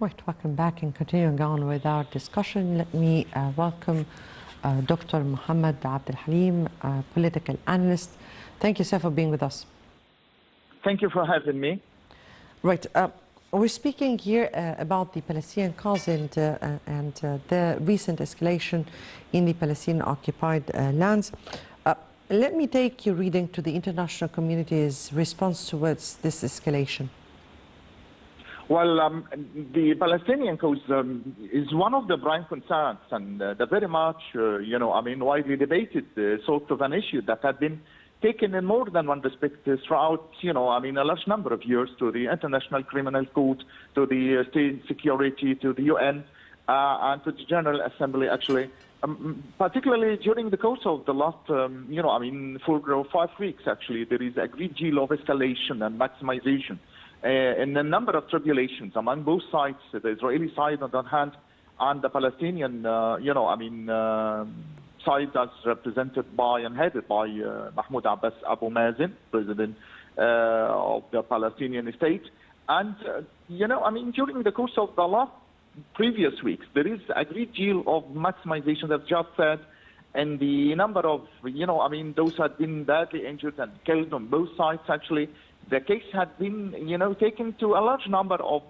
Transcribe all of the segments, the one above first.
Right, welcome back and continuing on with our discussion. Let me welcome Dr. Mohammad Abdulhalim, political analyst. Thank you, sir, for being with us. Thank you for having me. Right, we're speaking here about the Palestinian cause and the recent escalation in the Palestinian-occupied lands. Let me take your reading to the international community's response towards this escalation. Well, the Palestinian cause is one of the prime concerns and the very much, widely debated sort of an issue that had been taken in more than one respect throughout, a large number of years to the International Criminal Court, to the State Security, to the UN, and to the General Assembly, actually. Particularly during the course of the last, 4 or 5 weeks, actually, there is a great deal of escalation and maximization in a number of tribulations among both sides, the Israeli side on the one hand, and the Palestinian, side as represented by and headed by Mahmoud Abbas Abu Mazen, president of the Palestinian state. And, during the course of the last previous weeks, there is a great deal of maximization, as just said, and the number of, those who had been badly injured and killed on both sides, actually. The case had been, taken to a large number of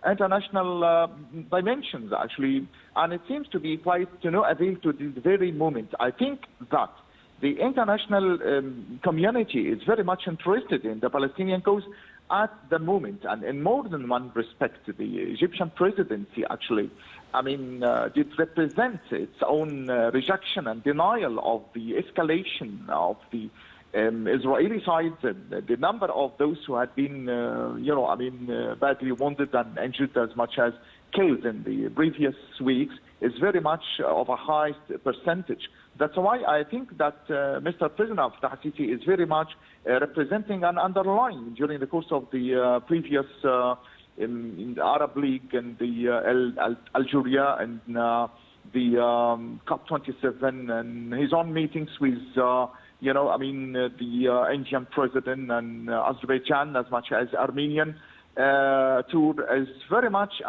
international dimensions, actually, and it seems to be quite, avail to this very moment. I think that the international community is very much interested in the Palestinian cause at the moment, and in more than one respect. The Egyptian presidency, actually, did represent its own rejection and denial of the escalation of the Israeli side. The number of those who had been, badly wounded and injured as much as killed in the previous weeks is very much of a high percentage. That's why I think that Mr. President of Sisi is very much representing and underlying during the course of the previous in the Arab League and the Algeria and the COP27 and his own meetings with the Indian president and Azerbaijan as much as Armenian tour is very much,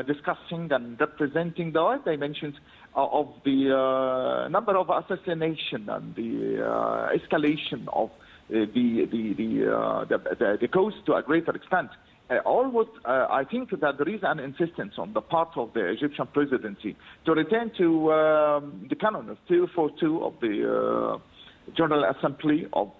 discussing and representing the dimensions of the number of assassination and the escalation of the cause to a greater extent. I think that there is an insistence on the part of the Egyptian presidency to return to the canon of 242 of the General Assembly, of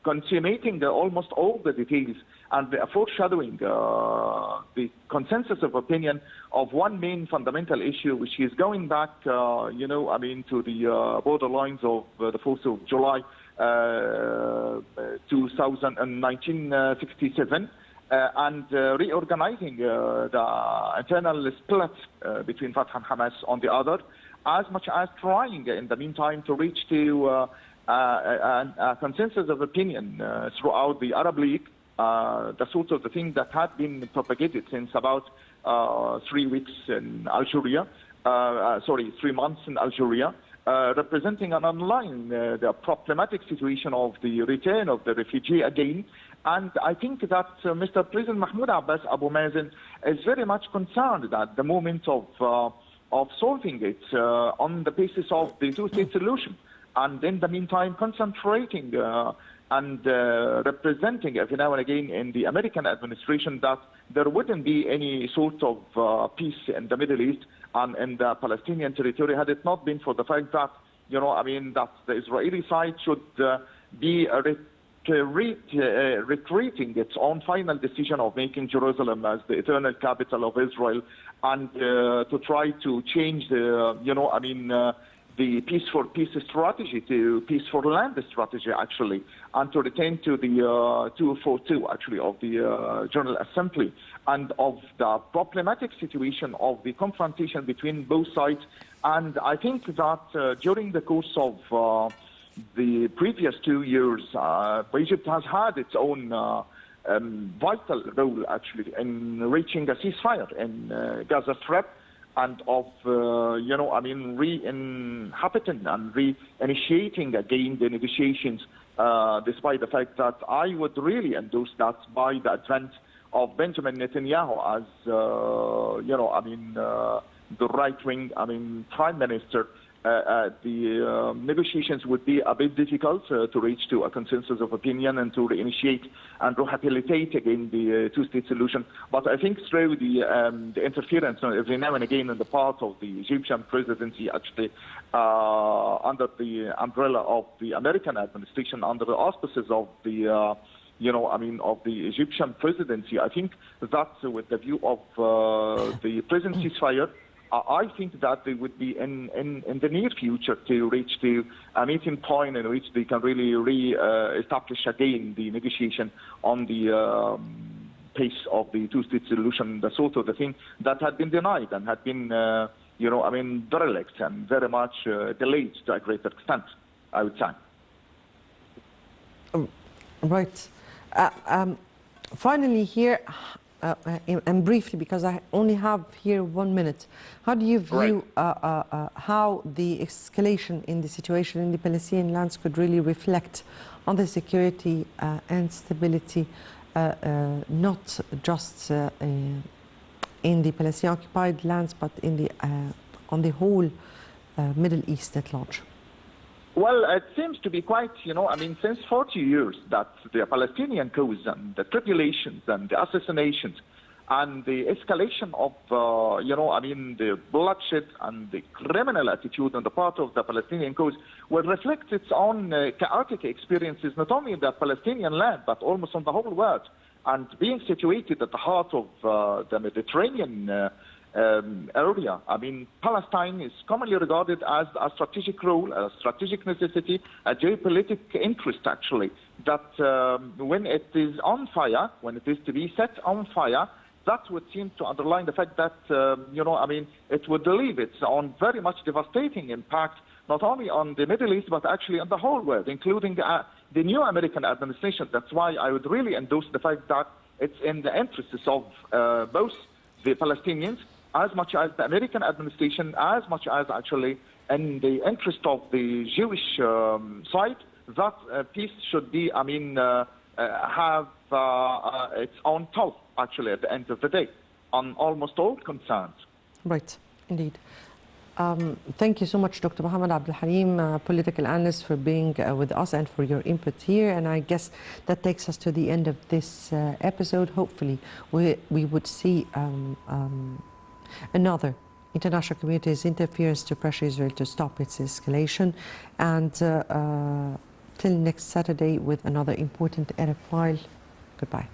consummating almost all the details and foreshadowing the consensus of opinion of one main fundamental issue, which is going back, to the borderlines of the 4th of July 1967, and reorganizing the internal split between Fatah and Hamas on the other, as much as trying in the meantime to reach to a consensus of opinion throughout the Arab League, the sort of the thing that had been propagated since about 3 weeks in Algeria, 3 months in Algeria, representing and underlying the problematic situation of the return of the refugee again. And I think that Mr. President Mahmoud Abbas Abu Mazen is very much concerned at the moment of solving it on the basis of the two-state solution, and in the meantime concentrating and representing every now and again in the American administration that there wouldn't be any sort of peace in the Middle East and in the Palestinian territory had it not been for the fact that, that the Israeli side should be retreating its own final decision of making Jerusalem as the eternal capital of Israel, and to try to change the peace for peace strategy to peace for land strategy, actually, and to return to the 242, actually, of the General Assembly, and of the problematic situation of the confrontation between both sides. And I think that during the course of the previous 2 years, Egypt has had its own vital role, actually, in reaching a ceasefire in Gaza Strip, and of, re-inhabiting and re-initiating again the negotiations, despite the fact that I would really endorse that by the advent of Benjamin Netanyahu as, the right-wing, prime minister, the negotiations would be a bit difficult to reach to a consensus of opinion and to reinitiate and rehabilitate again the two-state solution. But I think through the interference every now and again on the part of the Egyptian presidency, actually under the umbrella of the American administration, under the auspices of the of the Egyptian presidency, I think that with the view of the present ceasefire, I think that they would be in the near future to reach to a meeting point in which they can really re-establish again the negotiation on the pace of the two-state solution, the sort of the thing that had been denied and had been, derelict and very much delayed to a great extent, I would say. Right. Finally here, and briefly, because I only have here 1 minute, how do you view how the escalation in the situation in the Palestinian lands could really reflect on the security and stability, not just in the Palestinian-occupied lands, but in the on the whole Middle East at large? Well, it seems to be quite, since 40 years that the Palestinian cause and the tribulations and the assassinations and the escalation of, the bloodshed and the criminal attitude on the part of the Palestinian cause will reflect its own chaotic experiences, not only in the Palestinian land, but almost on the whole world. And being situated at the heart of the Mediterranean area. Palestine is commonly regarded as a strategic role, a strategic necessity, a geopolitical interest, actually, that when it is on fire, when it is to be set on fire, that would seem to underline the fact that, it would leave its own very much devastating impact, not only on the Middle East, but actually on the whole world, including the new American administration. That's why I would really endorse the fact that it's in the interests of both the Palestinians, as much as the American administration, as much as actually in the interest of the Jewish side, that peace should be, have its own toll, actually, at the end of the day, on almost all concerns. Right, indeed. Thank you so much, Dr. Mohammad Abdulhalim, political analyst, for being with us and for your input here. And I guess that takes us to the end of this episode. Hopefully, we would see another international community's interference to pressure Israel to stop its escalation. And till next Saturday with another important Arab file. Goodbye.